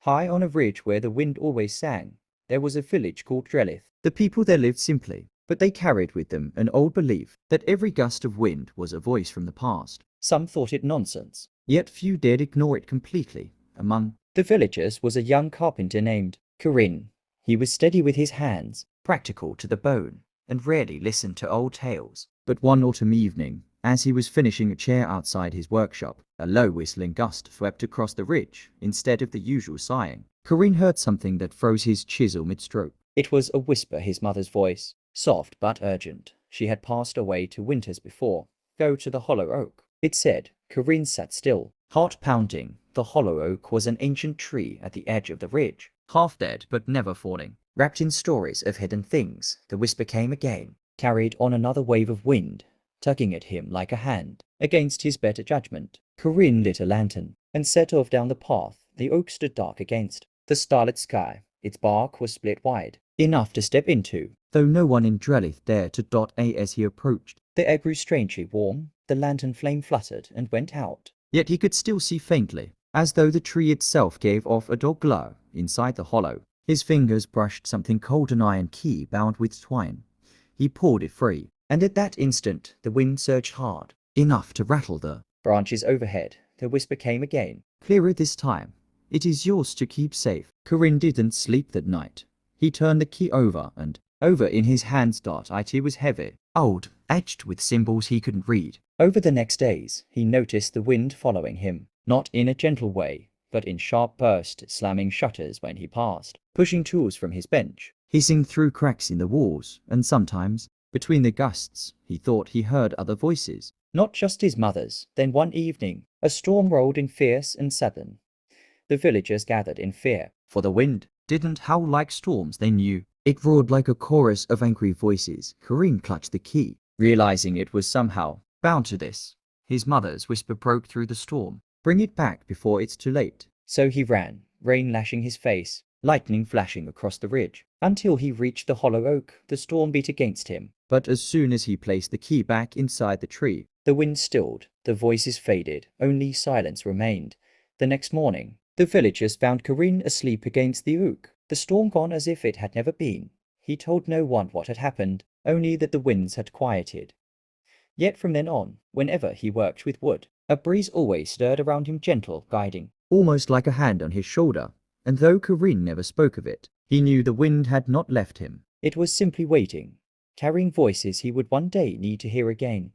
High on a ridge where the wind always sang, there was a village called Drelith. The people there lived simply, but they carried with them an old belief that every gust of wind was a voice from the past. Some thought it nonsense, yet few dared ignore it completely. Among the villagers was a young carpenter named Corinne. He was steady with his hands, practical to the bone, and rarely listened to old tales. But one autumn evening, as he was finishing a chair outside his workshop, a low whistling gust swept across the ridge instead of the usual sighing. Corinne heard something that froze his chisel mid-stroke. It was a whisper, his mother's voice, soft but urgent. She had passed away 2 winters before. Go to the hollow oak, it said. Corinne sat still, heart pounding. The hollow oak was an ancient tree at the edge of the ridge, half dead but never falling, wrapped in stories of hidden things. The whisper came again, carried on another wave of wind, tugging at him like a hand. Against his better judgment, Corinne lit a lantern and set off down the path. The oak stood dark against the starlit sky. Its bark was split wide, enough to step into, though no one in Drelith dared to dot a as he approached. The air grew strangely warm. The lantern flame fluttered and went out, yet he could still see faintly, as though the tree itself gave off a dull glow inside the hollow. His fingers brushed something cold, an iron key bound with twine. He pulled it free, and at that instant the wind surged hard, enough to rattle the branches overhead. The whisper came again, clearer this time. It is yours to keep safe. Corinne didn't sleep that night. He turned the key over and over in his hands. It was heavy, old, etched with symbols he couldn't read. Over the next days, he noticed the wind following him, not in a gentle way, but in sharp bursts, slamming shutters when he passed, pushing tools from his bench, hissing through cracks in the walls, and sometimes, between the gusts, he thought he heard other voices, not just his mother's. Then one evening, a storm rolled in fierce and sudden. The villagers gathered in fear, for the wind didn't howl like storms they knew. It roared like a chorus of angry voices. Corinne clutched the key, realizing it was somehow bound to this. His mother's whisper broke through the storm. Bring it back before it's too late. So he ran, rain lashing his face, lightning flashing across the ridge, until he reached the hollow oak. The storm beat against him, but as soon as he placed the key back inside the tree, the wind stilled, the voices faded, only silence remained. The next morning, the villagers found Corinne asleep against the oak, the storm gone as if it had never been. He told no one what had happened, only that the winds had quieted. Yet from then on, whenever he worked with wood, a breeze always stirred around him, gentle, guiding, almost like a hand on his shoulder. And though Corinne never spoke of it, he knew the wind had not left him. It was simply waiting, carrying voices he would one day need to hear again.